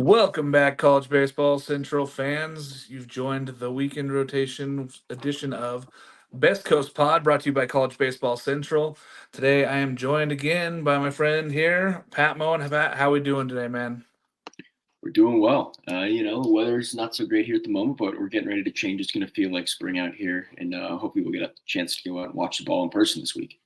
Welcome back, College Baseball Central fans. You've joined the weekend rotation edition of Best Coast Pod, brought to you by College Baseball Central. Today, I am joined again by my friend here, Pat Moen. Pat, how we doing today, man? We're doing well. The weather's not so great here at the moment, but we're getting ready to change. It's going to feel like spring out here, and hopefully we'll get a chance to go out and watch the ball in person this week.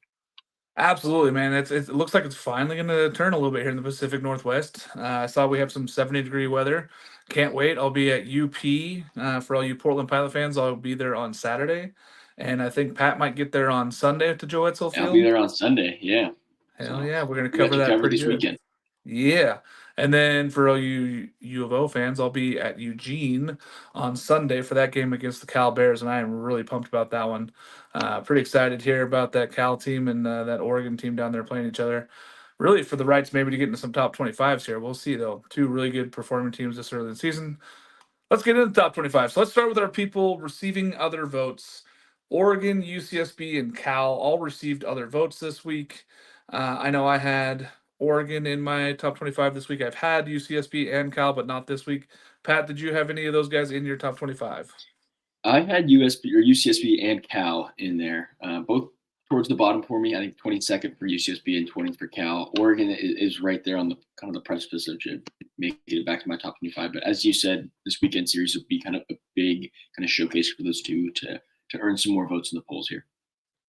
Absolutely, man. It looks like it's finally going to turn a little bit here in the Pacific Northwest. I saw we have some 70-degree weather. Can't wait. I'll be at UP for all you Portland Pilot fans. I'll be there on Saturday, and I think Pat might get there on Sunday to Joe Etzel I'll be Field. there on Sunday. Yeah. Hell So yeah, we're going to we got cover you that covered pretty this good. weekend. Yeah. And then for all you U of O fans, I'll be at Eugene on Sunday for that game against the Cal Bears, and I am really pumped about that one. Pretty excited to hear about that Cal team and that Oregon team down there playing each other. Really for the rights maybe to get into some top 25s here. We'll see, though. Two really good performing teams this early in the season. Let's get into the top 25. So let's start with our people receiving other votes. Oregon, UCSB, and Cal all received other votes this week. I know I had Oregon in my top 25 this week. I've had UCSB and Cal, but not this week. Pat, did you have any of those guys in your top 25? I had USB or UCSB and Cal in there, both towards the bottom for me. I think 22nd for UCSB and 20th for Cal. Oregon is right there on the kind of the precipice of making it back to my top 25. But as you said, this weekend series would be kind of a big kind of showcase for those two to earn some more votes in the polls here.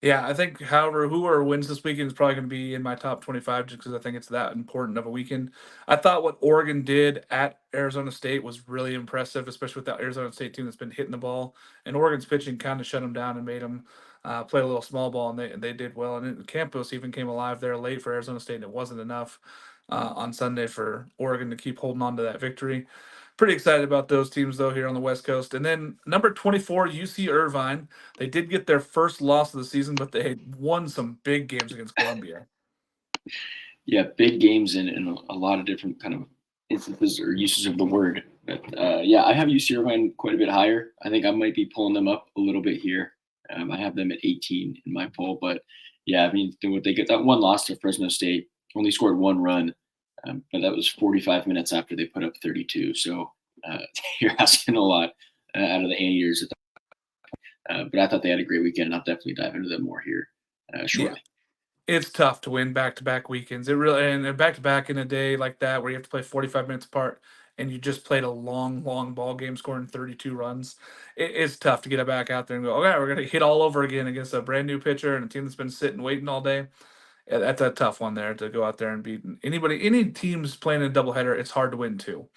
Yeah, I think, however, whoever wins this weekend is probably going to be in my top 25 just because I think it's that important of a weekend. I thought what Oregon did at Arizona State was really impressive, especially with that Arizona State team that's been hitting the ball. And Oregon's pitching kind of shut them down and made them play a little small ball, and they did well. And Campos even came alive there late for Arizona State, and it wasn't enough on Sunday for Oregon to keep holding on to that victory. Pretty excited about those teams, though, here on the West Coast. And then number 24, UC Irvine. They did get their first loss of the season, but they won some big games against Columbia. Yeah, big games in a lot of different kind of instances or uses of the word. But yeah, I have UC Irvine quite a bit higher. I think I might be pulling them up a little bit here. I have them at 18 in my poll, but yeah, I mean, what they get that one loss to Fresno State, only scored one run, but that was 45 minutes after they put up 32. So you're asking a lot out of the Anteaters. But I thought they had a great weekend, and I'll definitely dive into them more here Yeah. shortly. It's tough to win back-to-back weekends. It really and back-to-back in a day like that where you have to play 45 minutes apart and you just played a long, long ball game scoring 32 runs. It's tough to get it back out there and go, okay, we're gonna hit all over again against a brand new pitcher and a team that's been sitting waiting all day. Yeah, that's a tough one there to go out there and beat anybody. Any teams playing a doubleheader, it's hard to win too.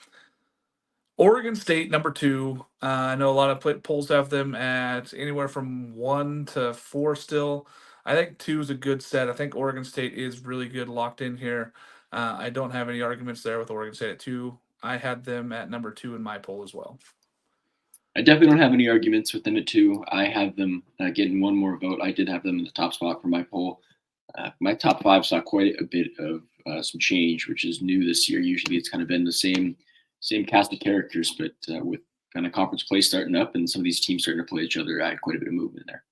Oregon State, number two. I know a lot of polls have them at anywhere from 1 to 4 still. I think two is a good set. I think Oregon State is really good locked in here. I don't have any arguments there with Oregon State at two. I had them at number two in my poll as well. I definitely don't have any arguments with them at two. I have them getting one more vote. I did have them in the top spot for my poll. My top five saw quite a bit of some change, which is new this year. Usually, it's kind of been the same cast of characters, but with kind of conference play starting up and some of these teams starting to play each other, I had quite a bit of movement there.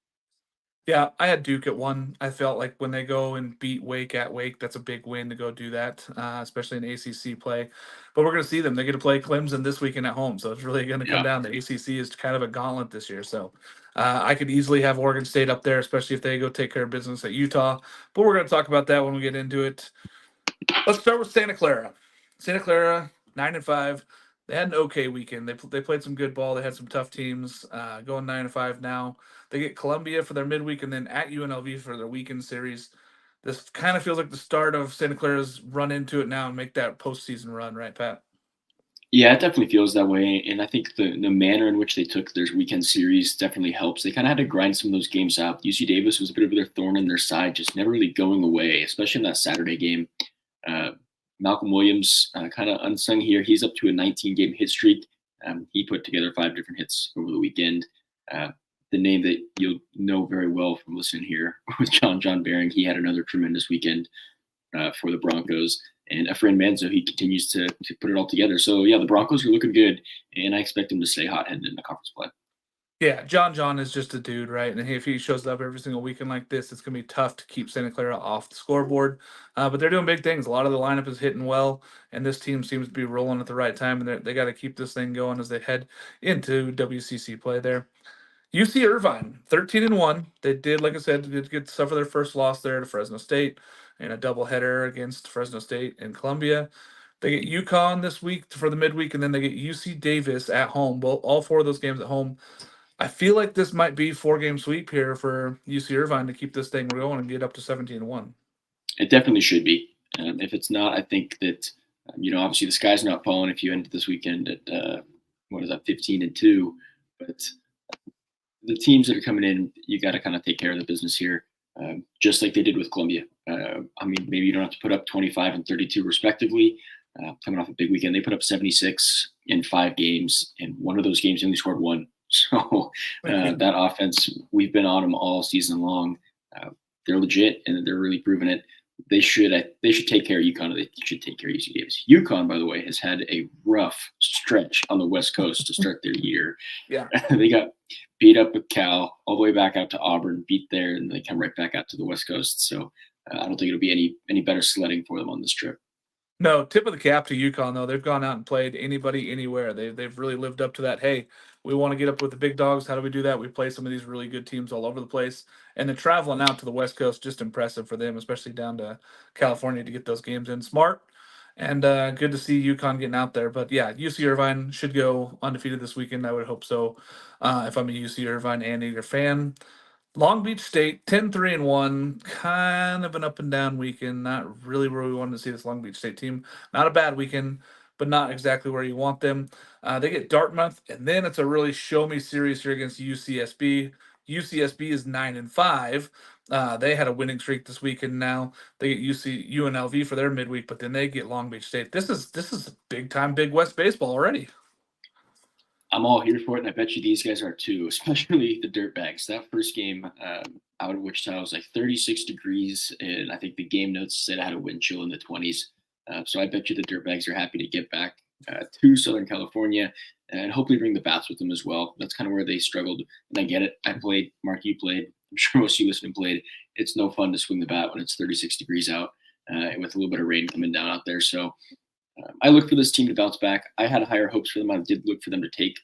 Yeah, I had Duke at one. I felt like when they go and beat Wake at Wake, that's a big win to go do that, especially in ACC play. But we're going to see them. They get to play Clemson this weekend at home, so it's really going to come down. The ACC is kind of a gauntlet this year, so I could easily have Oregon State up there, especially if they go take care of business at Utah. But we're going to talk about that when we get into it. Let's start with Santa Clara. Santa Clara 9-5. They had an okay weekend. They played some good ball. They had some tough teams. Going 9-5 now. They get Columbia for their midweek and then at UNLV for their weekend series. This kind of feels like the start of Santa Clara's run into it now and make that postseason run, right, Pat? Yeah, it definitely feels that way, and I think the manner in which they took their weekend series definitely helps. They kind of had to grind some of those games out. UC Davis was a bit of their thorn in their side, just never really going away, especially in that Saturday game. Uh, Malcolm Williams, kind of unsung here. He's up to a 19-game hit streak. He put together 5 different hits over the weekend. The name that you'll know very well from listening here was John Bering. He had another tremendous weekend for the Broncos. And Efrain Manzo, he continues to put it all together. So, yeah, the Broncos are looking good, and I expect them to stay hot heading into conference play. Yeah, John is just a dude, right? And if he shows up every single weekend like this, it's gonna be tough to keep Santa Clara off the scoreboard. But they're doing big things. A lot of the lineup is hitting well, and this team seems to be rolling at the right time. And they got to keep this thing going as they head into WCC play there. UC Irvine, 13-1. They did, like I said, did get suffer their first loss there to Fresno State in a doubleheader against Fresno State and Columbia. They get UConn this week for the midweek, and then they get UC Davis at home. Well, all four of those games at home. I feel like this might be 4 game sweep here for UC Irvine to keep this thing going and get up to 17-1. It definitely should be. If it's not, I think that obviously the sky's not falling if you end this weekend at what is that, 15-2. But the teams that are coming in, you got to kind of take care of the business here, just like they did with Columbia. I mean, maybe you don't have to put up 25 and 32 respectively. Coming off a big weekend, they put up 76 in 5 games, and one of those games they only scored 1. So that offense, we've been on them all season long. They're legit, and they're really proving it. They should take care of UConn. They should take care of UC Davis. UConn, by the way, has had a rough stretch on the West Coast to start their year. Yeah. They got beat up with Cal, all the way back out to Auburn, beat there, and they come right back out to the West Coast. So I don't think it'll be any better sledding for them on this trip. No, tip of the cap to UConn though. They've gone out and played anybody anywhere. They've really lived up to that. Hey, we want to get up with the big dogs. How do we do that? We play some of these really good teams all over the place, and then traveling out to the West Coast, just impressive for them, especially down to California to get those games in. Smart, and good to see UConn getting out there. But yeah, UC Irvine should go undefeated this weekend. I would hope so. If I'm a UC Irvine and Eager fan. Long Beach State, 10-3-1, kind of an up and down weekend. Not really where we wanted to see this Long Beach State team. Not a bad weekend, but not exactly where you want them. They get Dartmouth, and then it's a really show me series here against UCSB. UCSB is 9-5. They had a winning streak this weekend. Now they get UNLV for their midweek, but then they get Long Beach State. This is big time Big West baseball already. I'm all here for it, and I bet you these guys are too, especially the Dirtbags. That first game out of Wichita was like 36 degrees, and I think the game notes said I had a wind chill in the 20s. So I bet you the Dirtbags are happy to get back to Southern California and hopefully bring the bats with them as well. That's kind of where they struggled, and I get it. I played, Mark, you played. I'm sure most of you listening played. It's no fun to swing the bat when it's 36 degrees out and with a little bit of rain coming down out there. So I look for this team to bounce back. I had higher hopes for them. I did look for them to take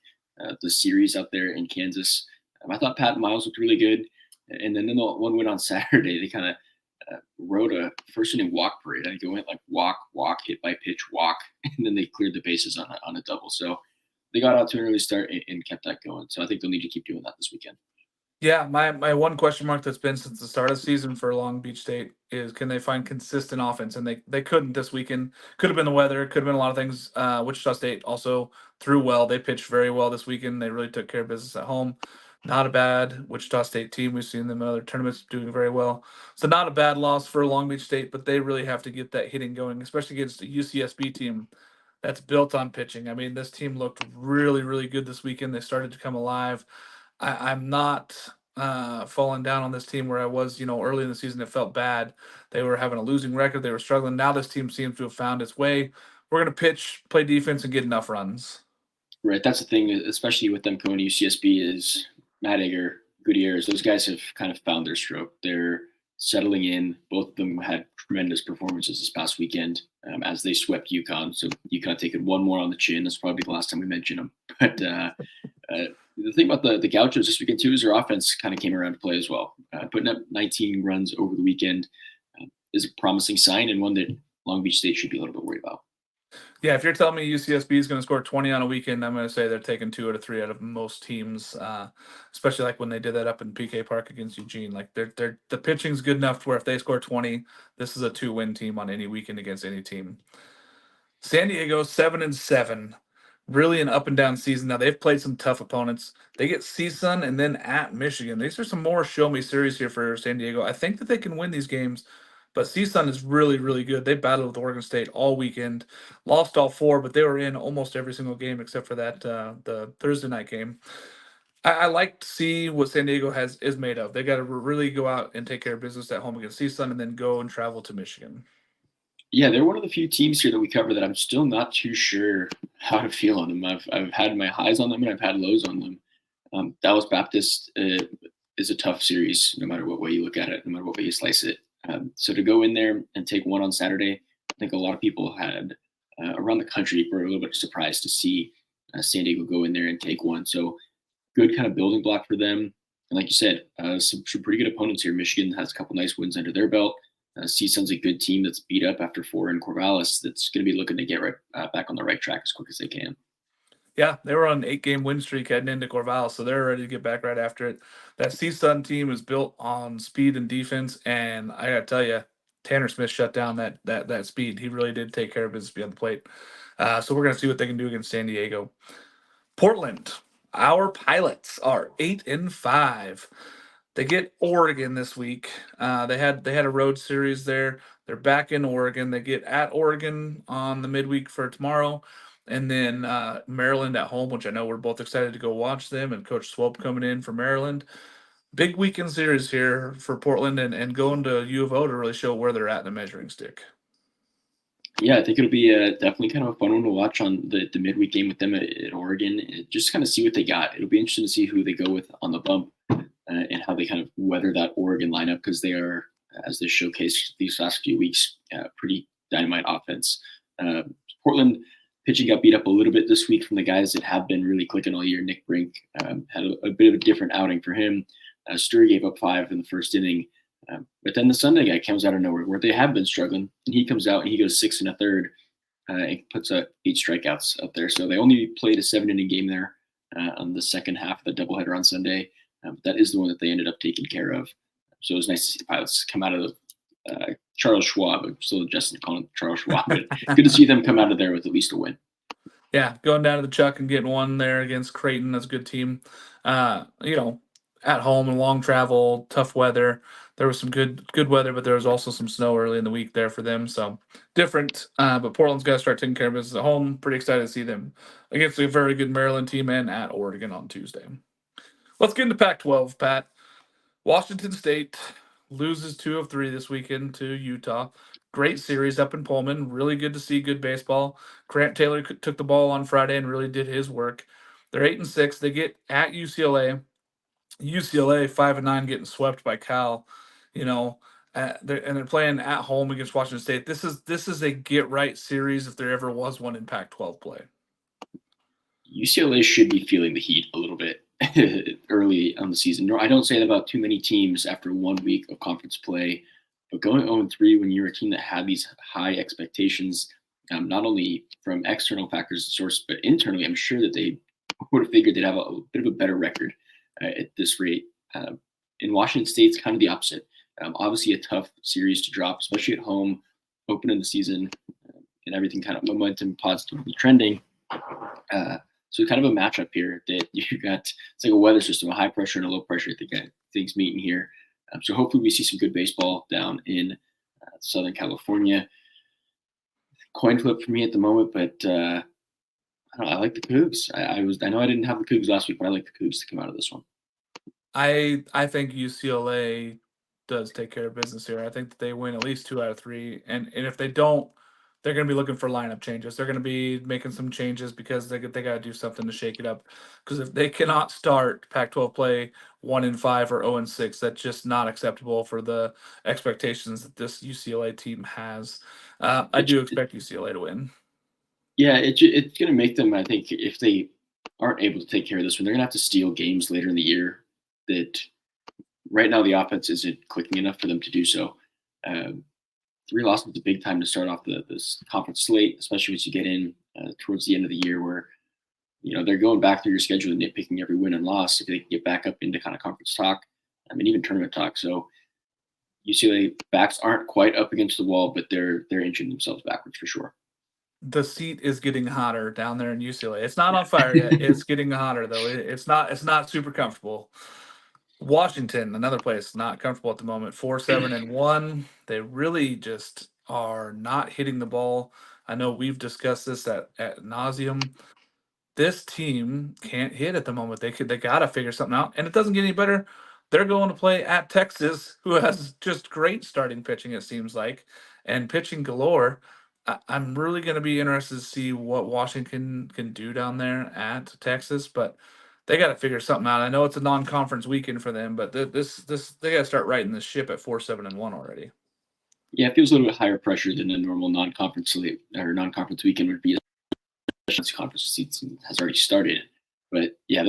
the series out there in Kansas. I thought Pat Miles looked really good. And then the one win on Saturday, they kind of rode a first inning walk parade. I think it went like walk, hit by pitch, walk, and then they cleared the bases on a double. So they got out to an early start and kept that going. So I think they'll need to keep doing that this weekend. Yeah, my one question mark that's been since the start of the season for Long Beach State is can they find consistent offense? And they couldn't this weekend. Could have been the weather, could have been a lot of things. Wichita State also threw well. They pitched very well this weekend. They really took care of business at home. Not a bad Wichita State team. We've seen them in other tournaments doing very well. So not a bad loss for Long Beach State, but they really have to get that hitting going, especially against a UCSB team that's built on pitching. I mean, this team looked really, really good this weekend. They started to come alive. I'm not falling down on this team where I was, early in the season. It felt bad. They were having a losing record. They were struggling. Now this team seems to have found its way. We're going to pitch, play defense, and get enough runs. Right. That's the thing, especially with them going to UCSB, is Matt Egger, Gutierrez. Those guys have kind of found their stroke. They're settling in. Both of them had tremendous performances this past weekend as they swept UConn. So UConn taking one more on the chin. That's probably the last time we mention them. But the thing about the Gauchos this weekend, too, is their offense kind of came around to play as well. Putting up 19 runs over the weekend is a promising sign and one that Long Beach State should be a little bit worried about. Yeah, if you're telling me UCSB is going to score 20 on a weekend, I'm going to say they're taking 2 out of 3 out of most teams, especially like when they did that up in PK Park against Eugene. Like the pitching's good enough to where if they score 20, this is a 2-win team on any weekend against any team. San Diego 7-7, really an up and down season. Now they've played some tough opponents. They get CSUN and then at Michigan. These are some more show me series here for San Diego. I think that they can win these games. But CSUN is really, really good. They battled with Oregon State all weekend, lost all 4, but they were in almost every single game except for that the Thursday night game. I like to see what San Diego is made of. They got to really go out and take care of business at home against CSUN and then go and travel to Michigan. Yeah, they're one of the few teams here that we cover that I'm still not too sure how to feel on them. I've had my highs on them and I've had lows on them. Dallas Baptist is a tough series, no matter what way you look at it, no matter what way you slice it. So to go in there and take one on Saturday, I think a lot of people had around the country were a little bit surprised to see San Diego go in there and take one. So good kind of building block for them. And like you said, some pretty good opponents here. Michigan has a couple nice wins under their belt. CSUN's a good team that's beat up after 4 in Corvallis. That's going to be looking to get right back on the right track as quick as they can. Yeah, they were on an 8-game win streak heading into Corvallis, so they're ready to get back right after it. That CSUN team is built on speed and defense, and I gotta tell you, Tanner Smith shut down that speed. He really did take care of business behind the plate. So we're gonna see what they can do against San Diego. Portland, our Pilots are 8-5. They get Oregon this week. They had a road series there. They're back in Oregon. They get at Oregon on the midweek for tomorrow, and then Maryland at home, which I know we're both excited to go watch them. And Coach Swope coming in for Maryland. Big weekend series here for Portland, and going to U of O to really show where they're at in the measuring stick. Yeah, I think it'll be definitely kind of a fun one to watch on the midweek game with them at Oregon. And just kind of see what they got. It'll be interesting to see who they go with on the bump and how they kind of weather that Oregon lineup, because they are, as they showcased these last few weeks, pretty dynamite offense. Portland pitching got beat up a little bit this week from the guys that have been really clicking all year. Nick Brink had a bit of a different outing for him. Sturry gave up 5 in the first inning. But then the Sunday guy comes out of nowhere where they have been struggling, and he comes out and he goes 6 1/3 and puts up 8 strikeouts up there. So they only played a 7-inning game there on the second half of the doubleheader on Sunday. But that is the one that they ended up taking care of. So it was nice to see the Pilots come out of Charles Schwab. I'm still adjusting to calling him Charles Schwab, but good to see them come out of there with at least a win. Yeah, going down to the Chuck and getting one there against Creighton. That's a good team. At home and long travel, tough weather. There was some good weather, but there was also some snow early in the week there for them. So different. But Portland's got to start taking care of business at home. Pretty excited to see them against a very good Maryland team and at Oregon on Tuesday. Let's get into Pac-12, Pat. Washington State loses 2 of 3 this weekend to Utah. Great series up in Pullman. Really good to see good baseball. Grant Taylor took the ball on Friday and really did his work. They're 8-6. They get at UCLA. UCLA 5-9, getting swept by Cal. They're playing at home against Washington State. This is a get right series if there ever was one in Pac-12 play. UCLA should be feeling the heat a little bit early on the season. No, I don't say that about too many teams after 1 week of conference play, but going 0-3 when you're a team that had these high expectations, not only from external factors source, but internally, I'm sure that they would have figured they'd have a bit of a better record at this rate. In Washington State, it's kind of the opposite. Obviously, a tough series to drop, especially at home, opening the season, and everything kind of momentum positively trending. So kind of a matchup here that you got. It's like a weather system, a high pressure and a low pressure things meeting here. So hopefully we see some good baseball down in Southern California. Coin flip for me at the moment, but I like the Cougs. I know I didn't have the Cougs last week, but I like the Cougs to come out of this one. I think UCLA does take care of business here. I think that they win at least 2 out of 3, and if they don't, they're going to be looking for lineup changes. They're going to be making some changes because they got to do something to shake it up. Because if they cannot start Pac-12 play 1-5 or 0-6, that's just not acceptable for the expectations that this UCLA team has. I do expect UCLA to win. Yeah, it's going to make them, I think, if they aren't able to take care of this one, they're going to have to steal games later in the year that right now the offense isn't clicking enough for them to do so. 3 losses is a big time to start off this conference slate, especially once you get in towards the end of the year where, they're going back through your schedule and nitpicking every win and loss if they can get back up into kind of conference talk, and even tournament talk. So UCLA backs aren't quite up against the wall, but they're inching themselves backwards for sure. The seat is getting hotter down there in UCLA. It's not on fire yet. It's getting hotter though. It's not super comfortable. Washington, another place not comfortable at the moment. 4-7-1. They really just are not hitting the ball. I know we've discussed this at nauseum. This team can't hit at the moment. They got to figure something out, and it doesn't get any better. They're going to play at Texas, who has just great starting pitching, it seems like, and pitching galore. I'm really going to be interested to see what Washington can do down there at Texas, but they got to figure something out. I know it's a non-conference weekend for them, but this they got to start righting this ship at 4-7-1 already. Yeah, it feels a little bit higher pressure than a normal non-conference weekend would be. Conference season has already started, but yeah,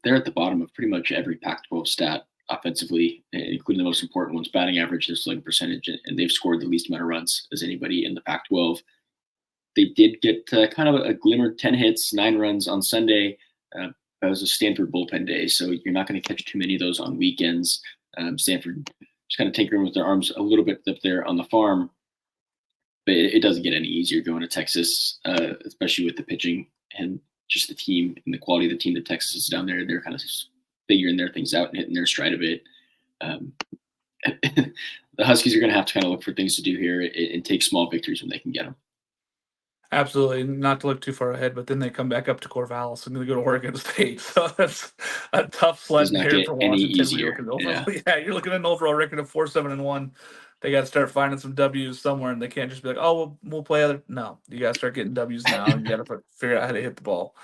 they're at the bottom of pretty much every Pac-12 stat offensively, including the most important ones: batting average, their slugging percentage, and they've scored the least amount of runs as anybody in the Pac-12. They did get kind of a glimmer: 10 hits, 9 runs on Sunday. That was a Stanford bullpen day, so you're not going to catch too many of those on weekends. Stanford just kind of tinkering with their arms a little bit up there on the farm. But it doesn't get any easier going to Texas, especially with the pitching and just the team and the quality of the team that Texas is down there. They're kind of figuring their things out and hitting their stride a bit. The Huskies are going to have to kind of look for things to do here and take small victories when they can get them. Absolutely, not to look too far ahead, but then they come back up to Corvallis and they go to Oregon State. So that's a tough Does sledding not here get for any Washington. easier. You're looking at an overall record of 4-7-1. They got to start finding some W's somewhere, and they can't just be like, "Oh, we'll play other." No, you got to start getting W's now, and you got to figure out how to hit the ball.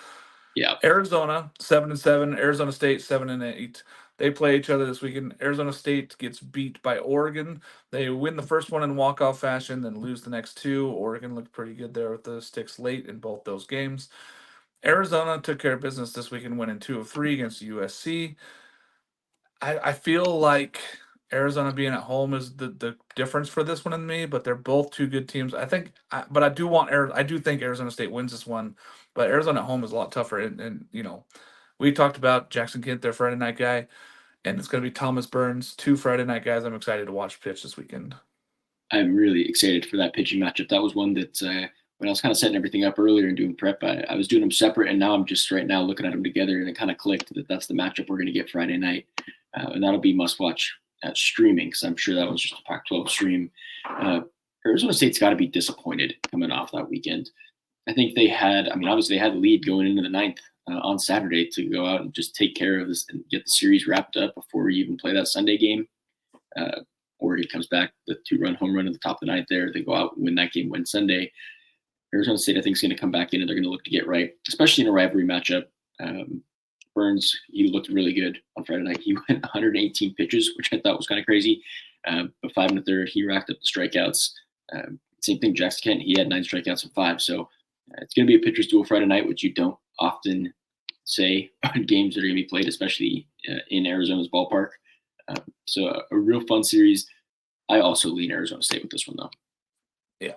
Yeah. Arizona 7-7, Arizona State 7-8. They play each other this weekend. Arizona State gets beat by Oregon. They win the first one in walk-off fashion, then lose the next two. Oregon looked pretty good there with the sticks late in both those games. Arizona took care of business this weekend, winning 2 of 3 against USC. I feel like Arizona being at home is the difference for this one in me, but they're both two good teams. But I do think Arizona State wins this one, but Arizona at home is a lot tougher. And we talked about Jackson Kent, their Friday night guy, and it's going to be Thomas Burns, 2 Friday night guys. I'm excited to watch pitch this weekend. I'm really excited for that pitching matchup. That was one that when I was kind of setting everything up earlier and doing prep, I was doing them separate, and now I'm just right now looking at them together, and it kind of clicked that that's the matchup we're going to get Friday night, and that'll be must-watch streaming because I'm sure that was just a Pac-12 stream. Arizona State's got to be disappointed coming off that weekend. I think obviously they had the lead going into the 9th on Saturday to go out and just take care of this and get the series wrapped up before we even play that Sunday game. Oregon comes back, the 2-run home run at the top of the 9th there. They go out and win that game, win Sunday. Arizona State, I think, is going to come back in and they're going to look to get right, especially in a rivalry matchup. Burns, he looked really good on Friday night. He went 118 pitches, which I thought was kind of crazy. But 5 1/3, he racked up the strikeouts. Same thing, Jackson Kent, he had 9 strikeouts and 5. So it's going to be a pitcher's duel Friday night, which you don't often say on games that are going to be played, especially in Arizona's ballpark. So a real fun series. I also lean Arizona State with this one, though. Yeah.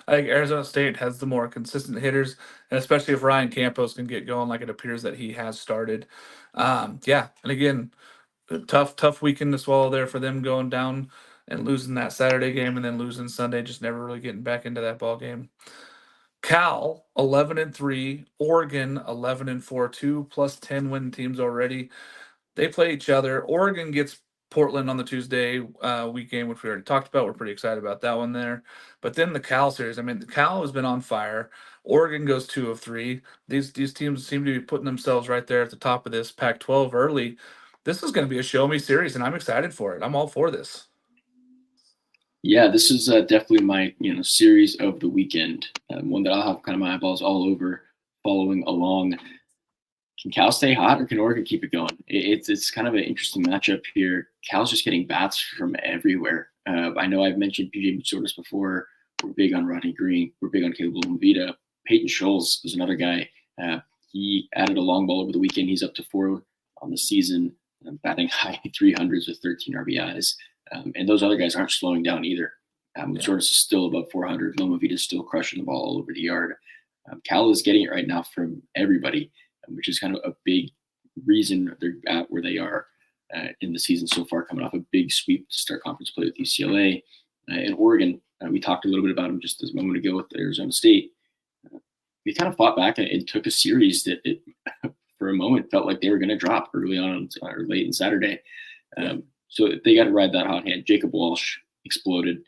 I think Arizona State has the more consistent hitters, and especially if Ryan Campos can get going like it appears that he has started. And again, tough weekend to swallow there for them going down and losing that Saturday game and then losing Sunday, just never really getting back into that ball game. Cal 11-3, Oregon 11-4, 2 plus 10 win teams already. They play each other. Oregon gets Portland on the Tuesday week game, which we already talked about. We're pretty excited about that one there. But then the Cal series. I mean, the Cal has been on fire. Oregon goes 2 of 3. These teams seem to be putting themselves right there at the top of this Pac-12 early. This is going to be a show me series, and I'm excited for it. I'm all for this. Yeah, this is definitely my series of the weekend. One that I'll have kind of my eyeballs all over, following along. Can Cal stay hot or can Oregon keep it going? It's kind of an interesting matchup here. Cal's just getting bats from everywhere. I know I've mentioned PJ Mitsotis before. We're big on Rodney Green. We're big on Caleb Movita. Peyton Scholes is another guy. He added a long ball over the weekend. He's up to 4 on the season, batting high 300s with 13 RBIs. And those other guys aren't slowing down either. Mitsotis is still above 400. Movita is still crushing the ball all over the yard. Cal is getting it right now from everybody, which is kind of a big reason they're at where they are in the season so far, coming off a big sweep to start conference play with UCLA. And Oregon, we talked a little bit about them just a moment ago with Arizona State. They kind of fought back and took a series that for a moment felt like they were going to drop early on or late in Saturday. So they got to ride that hot hand. Jacob Walsh exploded,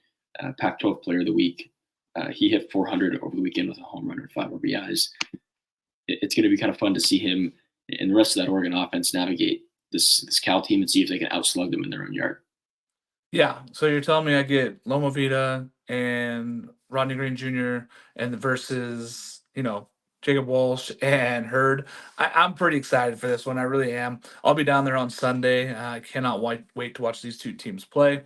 Pac-12 Player of the Week. He hit 400 over the weekend with a home run and 5 RBIs. It's going to be kind of fun to see him and the rest of that Oregon offense navigate this Cal team and see if they can outslug them in their own yard. Yeah, so you're telling me I get Loma Vita and Rodney Green Jr. and versus Jacob Walsh and Hurd. I'm pretty excited for this one. I really am. I'll be down there on Sunday. I cannot wait to watch these two teams play.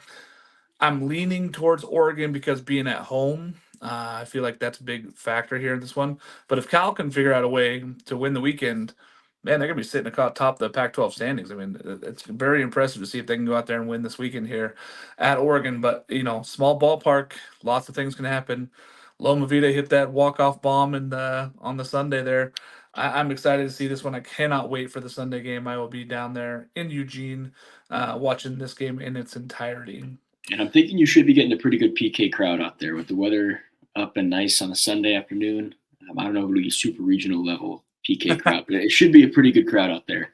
I'm leaning towards Oregon because being at home, I feel like that's a big factor here in this one. But if Cal can figure out a way to win the weekend, man, they're gonna be sitting atop of the Pac-12 standings. I mean, it's very impressive to see if they can go out there and win this weekend here at Oregon. But small ballpark, lots of things can happen. Loma Vida hit that walk-off bomb on the Sunday there. I'm excited to see this one. I cannot wait for the Sunday game. I will be down there in Eugene, watching this game in its entirety. And I'm thinking you should be getting a pretty good PK crowd out there with the weather up and nice on a Sunday afternoon. I don't know if it'll be super regional level PK crowd, but it should be a pretty good crowd out there.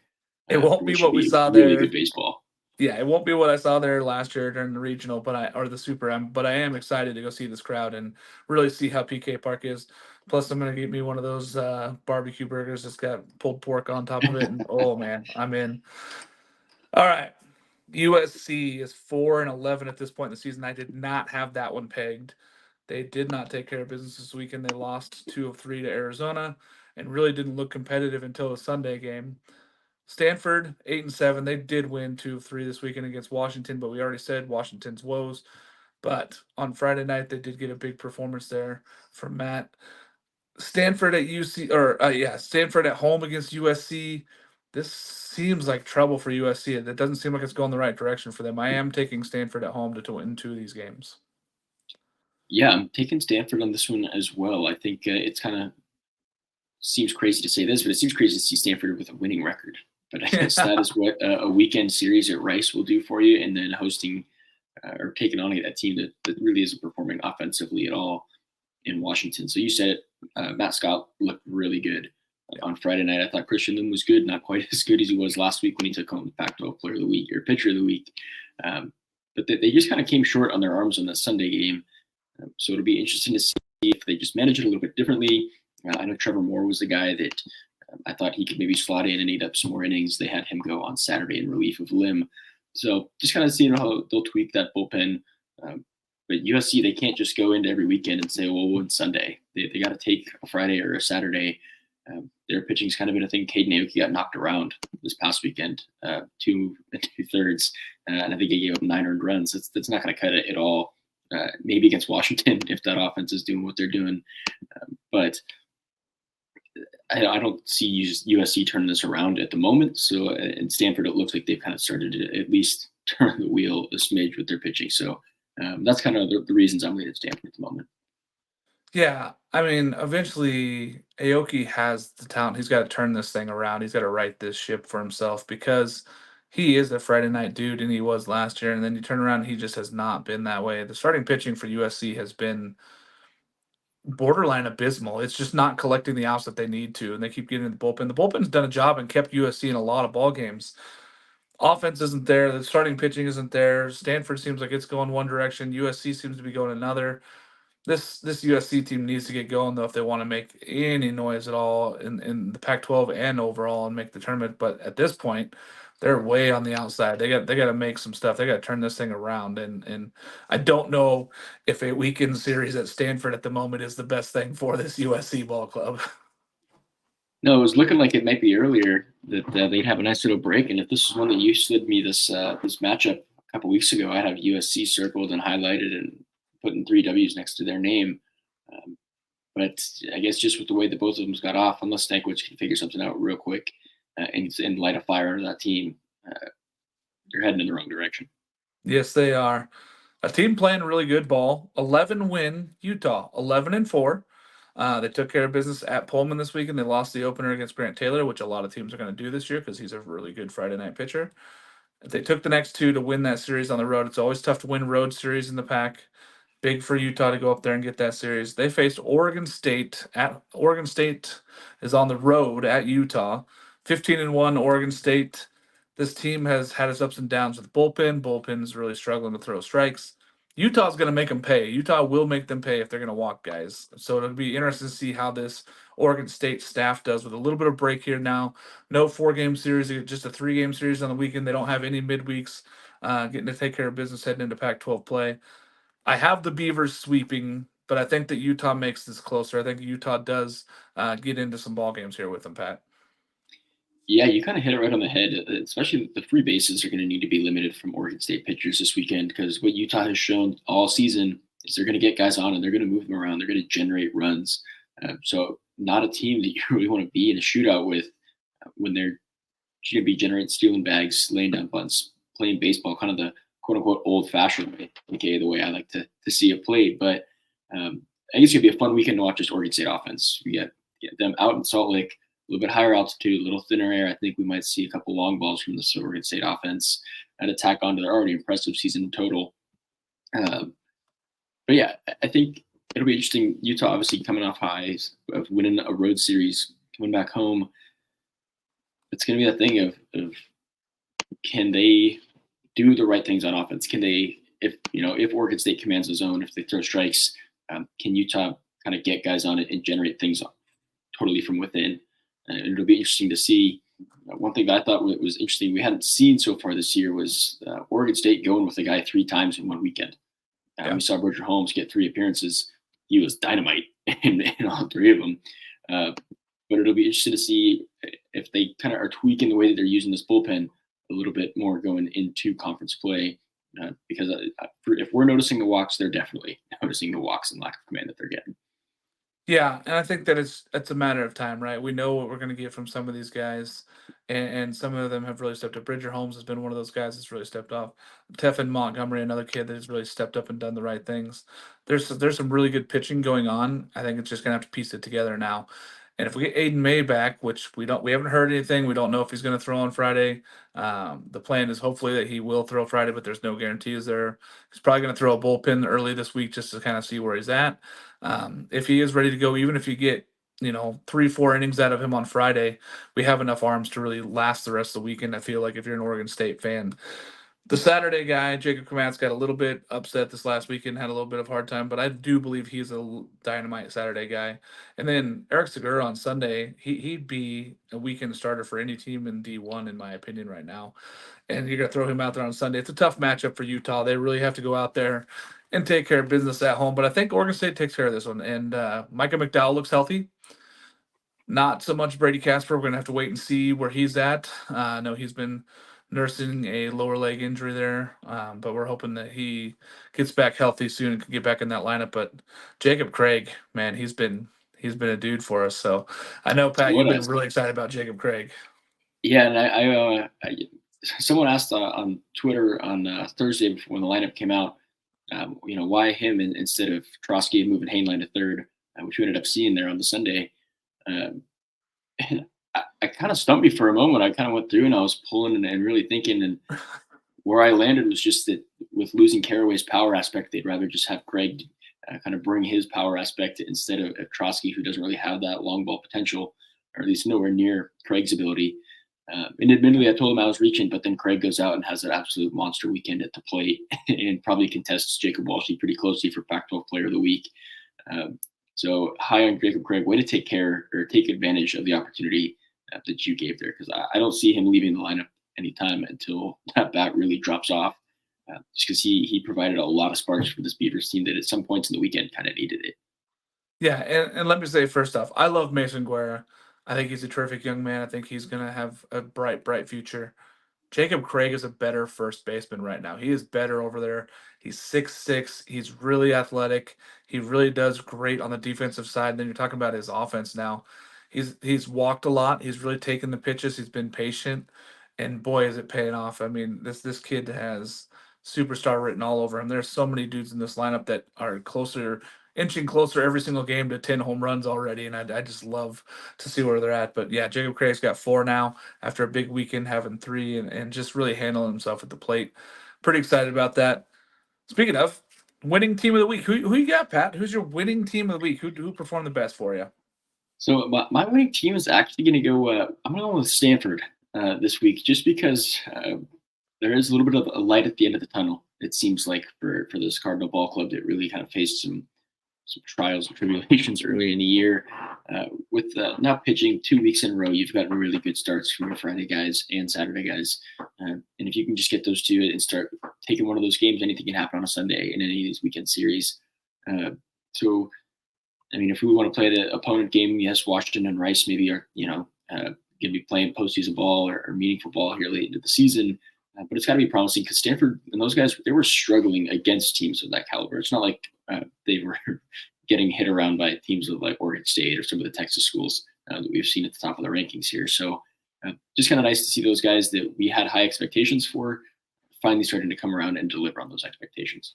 It won't be what we saw really there. Good baseball. Yeah, it won't be what I saw there last year during the regional, or the Super M. But I am excited to go see this crowd and really see how PK Park is. Plus, I'm gonna get me one of those barbecue burgers that's got pulled pork on top of it. And oh man, I'm in. All right, USC is 4-11 at this point in the season. I did not have that one pegged. They did not take care of business this weekend. They lost 2 of 3 to Arizona and really didn't look competitive until the Sunday game. Stanford 8-7. They did win 2 of 3 this weekend against Washington, but we already said Washington's woes. But on Friday night, they did get a big performance there from Matt. Stanford at Stanford at home against USC. This seems like trouble for USC. It doesn't seem like it's going the right direction for them. I am taking Stanford at home to win 2 of these games. Yeah, I'm taking Stanford on this one as well. I think it's kind of seems crazy to say this, but it seems crazy to see Stanford with a winning record. But I guess that is what a weekend series at Rice will do for you, and then hosting or taking on that team that really isn't performing offensively at all in Washington. So you said it, Matt Scott looked really good on Friday night. I thought Christian Lin was good, not quite as good as he was last week when he took home the Pac-12 Player of the Week or Pitcher of the Week. But they just kind of came short on their arms on that Sunday game. So it'll be interesting to see if they just manage it a little bit differently. I know Trevor Moore was the guy that I thought he could maybe slot in and eat up some more innings. They had him go on Saturday in relief of Lim. So just kind of seeing how they'll tweak that bullpen. But USC, they can't just go into every weekend and say, well, we'll win Sunday. They got to take a Friday or a Saturday. Their pitching's kind of been a thing. Caden Aoki got knocked around this past weekend, 2 2/3. And I think he gave up 9 earned runs. That's not going to cut it at all. Maybe against Washington if that offense is doing what they're doing. But I don't see USC turning this around at the moment. So in Stanford, it looks like they've kind of started to at least turn the wheel a smidge with their pitching. So that's kind of the reasons I'm leaning Stanford at the moment. Yeah, I mean, eventually Aoki has the talent. He's got to turn this thing around. He's got to right this ship for himself because he is a Friday night dude, and he was last year. And then you turn around, he just has not been that way. The starting pitching for USC has been borderline abysmal. It's just not collecting the outs that they need to, and they keep getting in the bullpen. The bullpen's done a job and kept USC in a lot of ball games. Offense isn't there. The starting pitching isn't there. Stanford seems like it's going one direction. USC seems to be going another. This USC team needs to get going though if they want to make any noise at all in the Pac-12 and overall and make the tournament. But at this point, they're way on the outside. They got to make some stuff. They got to turn this thing around. And I don't know if a weekend series at Stanford at the moment is the best thing for this USC ball club. No, it was looking like it might be earlier that they'd have a nice little break. And if this is one that you slid me this matchup a couple weeks ago, I'd have USC circled and highlighted and putting 3 W's next to their name. But I guess just with the way that both of them got off, unless Stankiewicz can figure something out real quick and light a fire under that team, they're heading in the wrong direction. Yes, they are. A team playing really good ball. 11-win Utah, 11-4. They took care of business at Pullman this week, and they lost the opener against Grant Taylor, which a lot of teams are going to do this year because he's a really good Friday night pitcher. If they took the next 2 to win that series on the road, it's always tough to win road series in the Pac. Big for Utah to go up there and get that series. They faced Oregon State. Oregon State is on the road at Utah. 15-1 Oregon State. This team has had its ups and downs with bullpen. Bullpen's really struggling to throw strikes. Utah's going to make them pay. Utah will make them pay if they're going to walk guys. So it'll be interesting to see how this Oregon State staff does with a little bit of break here now. No 4-game series, just a 3-game series on the weekend. They don't have any midweeks, getting to take care of business heading into Pac-12 play. I have the Beavers sweeping but I think that Utah makes this closer. I think Utah does get into some ball games here with them, Pat. Yeah, you kind of hit it right on the head. Especially the free bases are going to need to be limited from Oregon State pitchers this weekend because what Utah has shown all season is they're going to get guys on and they're going to move them around. They're going to generate runs. So not a team that you really want to be in a shootout with when they're going to be generating stealing bags, laying down bunts, playing baseball, kind of the quote unquote old fashioned way, aka the way I like to see it played. But I guess it'll be a fun weekend to watch this Oregon State offense. We get them out in Salt Lake, a little bit higher altitude, a little thinner air. I think we might see a couple long balls from the Oregon State offense and attack onto their already impressive season total. But yeah, I think it'll be interesting. Utah obviously coming off highs of winning a road series, coming back home. It's going to be that thing of can they do the right things on offense? Can they, if Oregon State commands the zone, if they throw strikes, can Utah kind of get guys on it and generate things totally from within? And it'll be interesting to see. One thing that I thought was interesting we hadn't seen so far this year was Oregon State going with a guy 3 times in one weekend. We saw Roger Holmes get 3 appearances. He was dynamite in all 3 of them. But it'll be interesting to see if they kind of are tweaking the way that they're using this bullpen a little bit more going into conference play. Because if we're noticing the walks, they're definitely noticing the walks and lack of command that they're getting. Yeah, and I think that it's a matter of time, right? We know what we're going to get from some of these guys, and some of them have really stepped up. Bridger Holmes has been one of those guys that's really stepped up. Teffin Montgomery, another kid that has really stepped up and done the right things. There's some really good pitching going on. I think it's just going to have to piece it together now. And if we get Aiden May back, which we haven't heard anything. We don't know if he's going to throw on Friday. The plan is hopefully that he will throw Friday, but there's no guarantees there. He's probably going to throw a bullpen early this week just to kind of see where he's at. If he is ready to go, even if you get 3-4 innings out of him on Friday, we have enough arms to really last the rest of the weekend. I feel like if you're an Oregon State fan. The Saturday guy, Jacob Komatz, got a little bit upset this last weekend, had a little bit of a hard time, but I do believe he's a dynamite Saturday guy. And then Eric Segura on Sunday, he'd be a weekend starter for any team in D1, in my opinion, right now. And you're going to throw him out there on Sunday. It's a tough matchup for Utah. They really have to go out there and take care of business at home. But I think Oregon State takes care of this one. And Micah McDowell looks healthy. Not so much Brady Casper. We're going to have to wait and see where he's at. I know he's been nursing a lower leg injury there, but we're hoping that he gets back healthy soon and can get back in that lineup. But Jacob Craig, man, he's been a dude for us. So I know, Pat, you've been really excited about Jacob Craig. Yeah, and I someone asked on Twitter on Thursday when the lineup came out, why him instead of Trotsky moving Hainline to third, which we ended up seeing there on the Sunday. And I kind of stumped me for a moment. I kind of went through and I was pulling and really thinking, and where I landed was just that with losing Caraway's power aspect, they'd rather just have Craig kind of bring his power aspect instead of Trotsky, who doesn't really have that long ball potential, or at least nowhere near Craig's ability. And admittedly, I told him I was reaching, but then Craig goes out and has an absolute monster weekend at the plate and probably contests Jacob Walshy pretty closely for Pac-12 Player of the Week. So high on Jacob Craig, way to take advantage of the opportunity that you gave there, because I don't see him leaving the lineup anytime until that bat really drops off, just because he provided a lot of sparks for this Beavers team that at some points in the weekend kind of needed it. Yeah, and let me say first off, I love Mason Guerra. I think he's a terrific young man. I think he's going to have a bright future. Jacob Craig is a better first baseman right now. He is better over there. He's 6'6". He's really athletic. He really does great on the defensive side. And then you're talking about his offense now. He's walked a lot. He's really taken the pitches. He's been patient. And boy, is it paying off. I mean, this kid has superstar written all over him. There's so many dudes in this lineup that are inching closer every single game to 10 home runs already, and I just love to see where they're at. But yeah, Jacob Craig's got 4 now after a big weekend having 3 and just really handling himself at the plate. Pretty excited about that. Speaking of winning team of the week, who you got, Pat? Who's your winning team of the week? Who performed the best for you? So my winning team is actually going to go. I'm going to go with Stanford this week, just because there is a little bit of a light at the end of the tunnel. It seems like for this Cardinal ball club that really kind of faced some trials and tribulations early in the year. With now pitching 2 weeks in a row, you've gotten really good starts from your Friday guys and Saturday guys. And if you can just get those 2 and start taking one of those games, anything can happen on a Sunday in any of these weekend series. So, I mean, if we want to play the opponent game, yes, Washington and Rice maybe are, going to be playing postseason ball or meaningful ball here late into the season. But it's got to be promising because Stanford and those guys, they were struggling against teams of that caliber. It's not like they were getting hit around by teams of like Oregon State or some of the Texas schools that we've seen at the top of the rankings here. So just kind of nice to see those guys that we had high expectations for finally starting to come around and deliver on those expectations.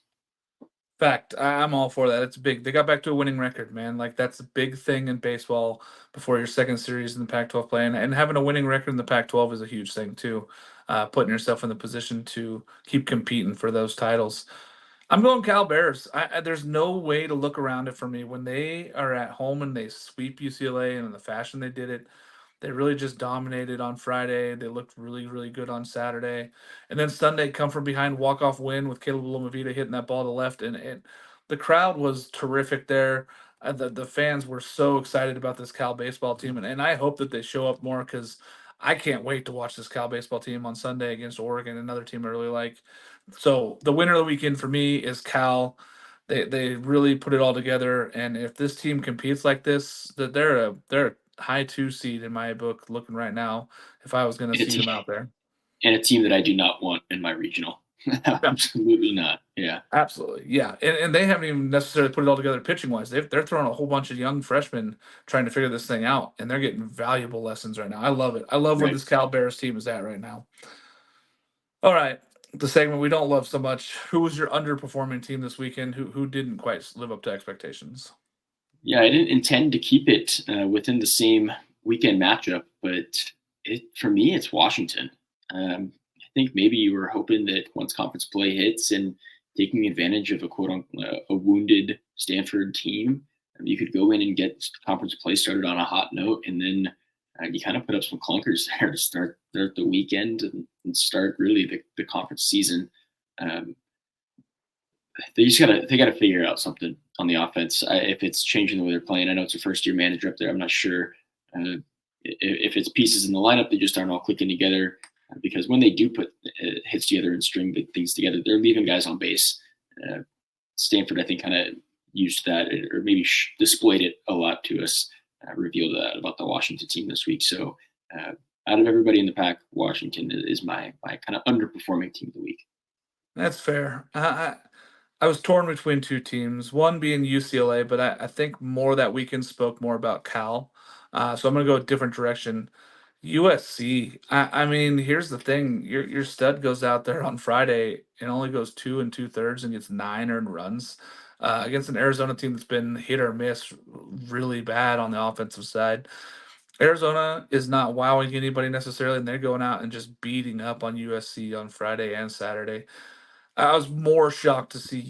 Fact, I'm all for that. It's big. They got back to a winning record, man. Like that's a big thing in baseball before your second series in the Pac-12 play, and having a winning record in the Pac-12 is a huge thing too. Putting yourself in the position to keep competing for those titles. I'm going Cal Bears. There's no way to look around it for me when they are at home and they sweep UCLA and in the fashion they did it. They really just dominated on Friday. They looked really, really good on Saturday. And then Sunday, come from behind walk-off win with Caleb Lomavita hitting that ball to left. And the crowd was terrific there. The fans were so excited about this Cal baseball team. And I hope that they show up more because I can't wait to watch this Cal baseball team on Sunday against Oregon, another team I really like. So the winner of the weekend for me is Cal. They really put it all together, and if this team competes like this, that they're a high two seed in my book. Looking right now, if I was going to And a seed team, them out there, and a team that I do not want in my regional. yeah, Absolutely not. Yeah. absolutely, yeah, and they haven't even necessarily put it all together pitching wise. They're throwing a whole bunch of young freshmen trying to figure this thing out, and they're getting valuable lessons right now. I love it. I love where Right. this Cal Bears team is at right now. All right. The segment we don't love so much. Who was your underperforming team this weekend? Who didn't quite live up to expectations? Yeah, I didn't intend to keep it within the same weekend matchup, but for me, it's Washington. I think maybe you were hoping that once conference play hits and taking advantage of a quote unquote a wounded Stanford team, you could go in and get conference play started on a hot note, and then you kind of put up some clunkers there to start the weekend and start really the conference season. Um, they gotta figure out something on the offense. If it's changing the way they're playing, I know it's a first year manager up there. I'm not sure if it's pieces in the lineup that just aren't all clicking together. Because when they do put hits together and string big things together, they're leaving guys on base. Uh, Stanford, I think, kind of used that or maybe displayed it a lot to us, revealed that about the Washington team this week. So, uh, out of everybody in the pack, Washington is my kind of underperforming team of the week. That's fair. I was torn between two teams, one being UCLA, but I think more that weekend spoke more about Cal. So I'm going to go a different direction. USC. I mean, here's the thing: your stud goes out there on Friday and only goes 2 2/3 and gets 9 earned runs against an Arizona team that's been hit or miss really bad on the offensive side. Arizona is not wowing anybody necessarily, and they're going out and just beating up on USC on Friday and Saturday. I was more shocked to see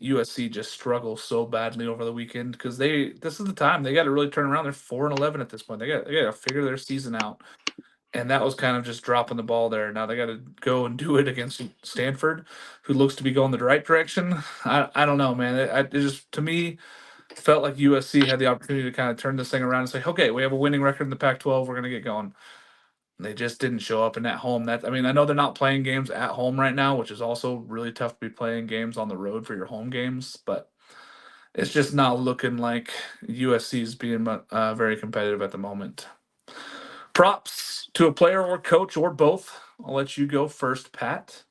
USC just struggle so badly over the weekend because this is the time they got to really turn around. They're 4-11 at this point. They got to figure their season out, and that was kind of just dropping the ball there. Now they got to go and do it against Stanford, who looks to be going the right direction. I don't know, man. It just to me felt like USC had the opportunity to kind of turn this thing around and say, okay, we have a winning record in the Pac-12. We're gonna get going. They just didn't show up in that home. That I mean, I know they're not playing games at home right now, which is also really tough to be playing games on the road for your home games. But it's just not looking like USC is being very competitive at the moment. Props to a player or coach or both. I'll let you go first, Pat.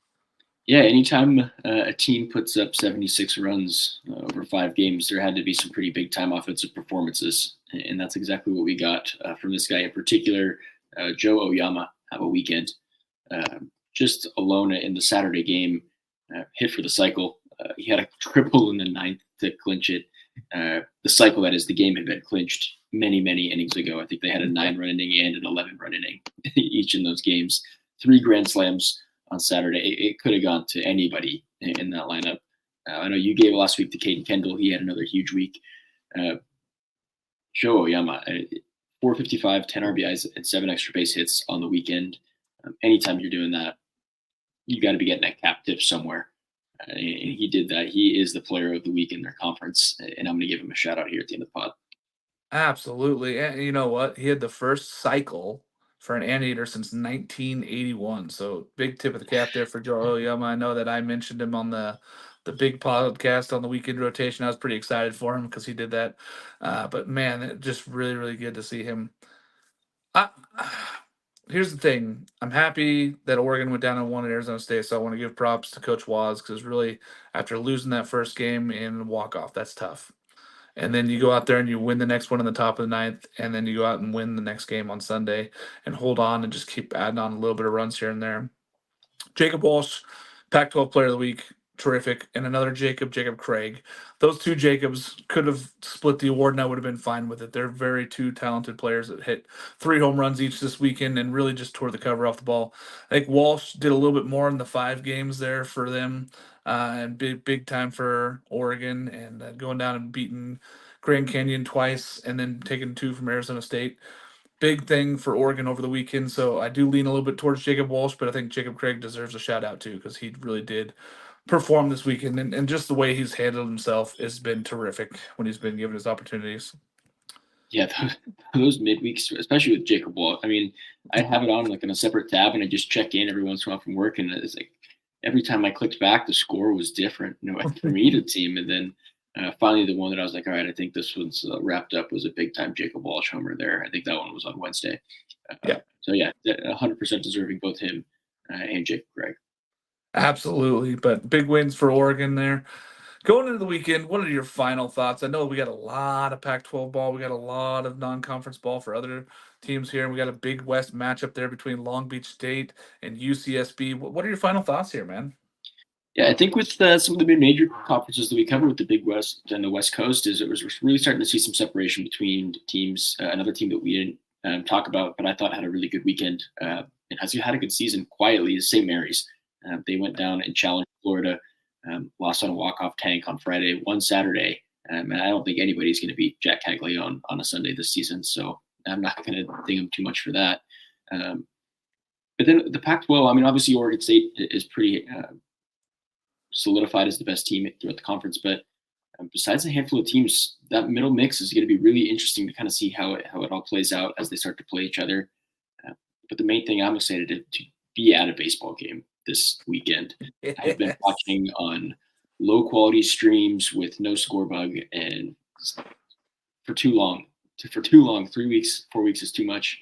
Yeah, anytime a team puts up 76 runs over 5 games, there had to be some pretty big time offensive performances. And that's exactly what we got from this guy in particular, Joe Oyama. Have a weekend. Just alone in the Saturday game, hit for the cycle. He had a triple in the ninth to clinch it. The cycle, that is, the game had been clinched many, many innings ago. I think they had a 9 run inning and an 11 run inning each in those games. 3 grand slams on Saturday. It could have gone to anybody in that lineup. I know you gave last week to Caden Kendall. He had another huge week. Uh, Joe Oyama, 455, 10 RBIs, and 7 extra base hits on the weekend. Anytime you're doing that, you got to be getting a cap tip somewhere. And he did that. He is the player of the week in their conference, and I'm going to give him a shout out here at the end of the pod. Absolutely. And you know what? He had the first cycle for an anteater since 1981. So big tip of the cap there for Joe Oyama. I know that I mentioned him on the the big podcast on the weekend rotation. I was pretty excited for him because he did that. But man, it just really, really good to see him. I, here's the thing. I'm happy that Oregon went down and won at Arizona State, so I want to give props to Coach Waz because really, after losing that first game in walk off, that's tough. And then you go out there and you win the next one in the top of the ninth, and then you go out and win the next game on Sunday and hold on and just keep adding on a little bit of runs here and there. Jacob Walsh, Pac-12 Player of the Week, terrific, and another Jacob Craig. Those two Jacobs could have split the award, and I would have been fine with it. They're very two talented players that hit 3 home runs each this weekend and really just tore the cover off the ball. I think Walsh did a little bit more in the 5 games there for them, and big time for Oregon, and going down and beating Grand Canyon twice, and then taking 2 from Arizona State. Big thing for Oregon over the weekend. So I do lean a little bit towards Jacob Walsh, but I think Jacob Craig deserves a shout out too because he really did perform this weekend. And just the way he's handled himself has been terrific when he's been given his opportunities. Yeah, those midweeks, especially with Jacob Wall. I mean, I have it on like on a separate tab, and I just check in every once in a while from work, and it's like every time I clicked back, the score was different, from either team. And then finally, the one that I was like, all right, I think this one's wrapped up was a big time Jacob Walsh homer there. I think that one was on Wednesday. Yeah. So yeah, 100% deserving both him and Jacob Craig. Absolutely. But big wins for Oregon there. Going into the weekend, what are your final thoughts? I know we got a lot of Pac-12 ball. We got a lot of non-conference ball for other teams here, and we got a big West matchup there between Long Beach State and UCSB. What are your final thoughts here, man? Yeah, I think with some of the major conferences that we covered with the Big West and the West Coast, is it was really starting to see some separation between teams. Another team that we didn't talk about, but I thought had a really good weekend and has had a good season quietly is St. Mary's. They went down and challenged Florida, lost on a walk-off tank on Friday, won Saturday, and I don't think anybody's going to beat Jack Caglione on a Sunday this season, so I'm not going to ding them too much for that. But then the Pac-12, I mean, obviously Oregon State is pretty solidified as the best team throughout the conference. But besides a handful of teams, that middle mix is going to be really interesting to kind of see how it all plays out as they start to play each other. But the main thing I'm excited to be at a baseball game this weekend. I've been watching on low quality streams with no score bug, and for too long, 3 weeks, 4 weeks is too much.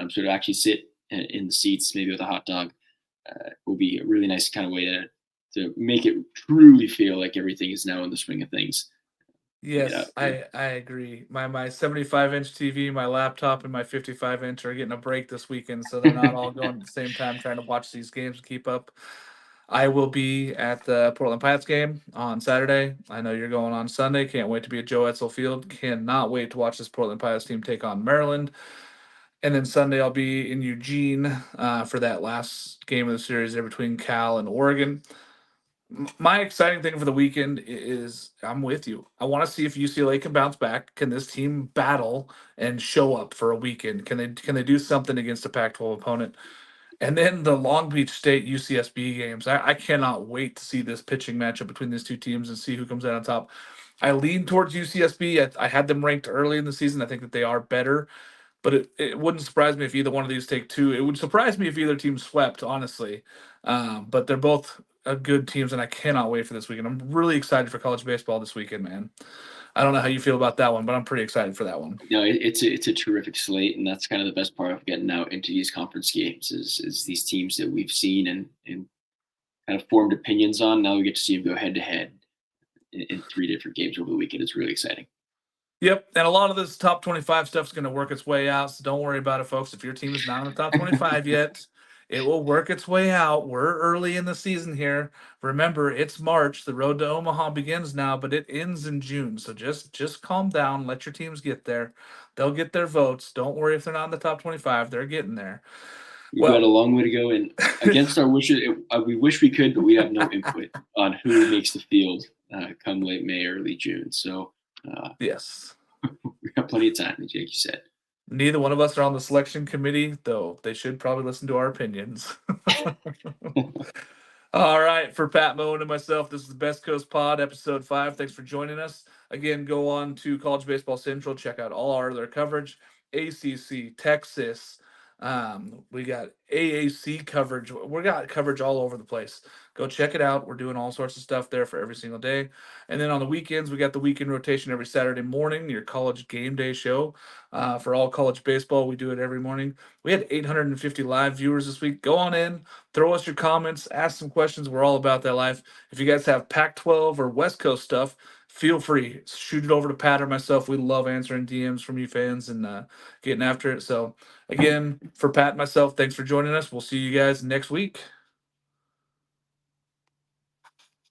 So to actually sit in the seats, maybe with a hot dog, will be a really nice kind of way to make it truly feel like everything is now in the swing of things. Yes, I agree. My 75-inch TV, my laptop, and my 55-inch are getting a break this weekend, so they're not all going at the same time trying to watch these games and keep up. I will be at the Portland Pirates game on Saturday. I know you're going on Sunday. Can't wait to be at Joe Etzel Field. Cannot wait to watch this Portland Pirates team take on Maryland. And then Sunday I'll be in Eugene for that last game of the series there between Cal and Oregon. My exciting thing for the weekend is I'm with you. I want to see if UCLA can bounce back. Can this team battle and show up for a weekend? Can they do something against a Pac-12 opponent? And then the Long Beach State UCSB games. I cannot wait to see this pitching matchup between these two teams and see who comes out on top. I lean towards UCSB. I had them ranked early in the season. I think that they are better, but it wouldn't surprise me if either one of these take 2. It would surprise me if either team swept, honestly. But they're both good teams, and I cannot wait for this weekend. I'm really excited for college baseball this weekend, man. I don't know how you feel about that one, but I'm pretty excited for that one. No, it's a terrific slate, and that's kind of the best part of getting out into these conference games is these teams that we've seen and kind of formed opinions on. Now we get to see them go head to head in 3 different games over the weekend. It's really exciting. Yep, and a lot of this top 25 stuff is going to work its way out, so don't worry about it, folks. If your team is not in the top 25 yet, it will work its way out. We're early in the season here. Remember, it's March. The road to Omaha begins now, but it ends in June. So just calm down. Let your teams get there. They'll get their votes. Don't worry if they're not in the top 25. They're getting there. We've got a long way to go, and against our wishes, we wish we could, but we have no input on who makes the field come late May, early June. So yes, we got plenty of time, like you said. Neither one of us are on the selection committee, though they should probably listen to our opinions. All right, for Pat Moen and myself, this is the Best Coast Pod, episode 5. Thanks for joining us. Again, go on to College Baseball Central, check out all our other coverage, ACC, Texas, We got AAC coverage. We got coverage all over the place. Go check it out. We're doing all sorts of stuff there for every single day. And then on the weekends, we got the weekend rotation every Saturday morning, your college game day show. For all college baseball, we do it every morning. We had 850 live viewers this week. Go on in, throw us your comments, ask some questions. We're all about that life. If you guys have Pac 12 or West Coast stuff, feel free. Shoot it over to Pat or myself. We love answering DMs from you fans and getting after it. So, again, for Pat and myself, thanks for joining us. We'll see you guys next week.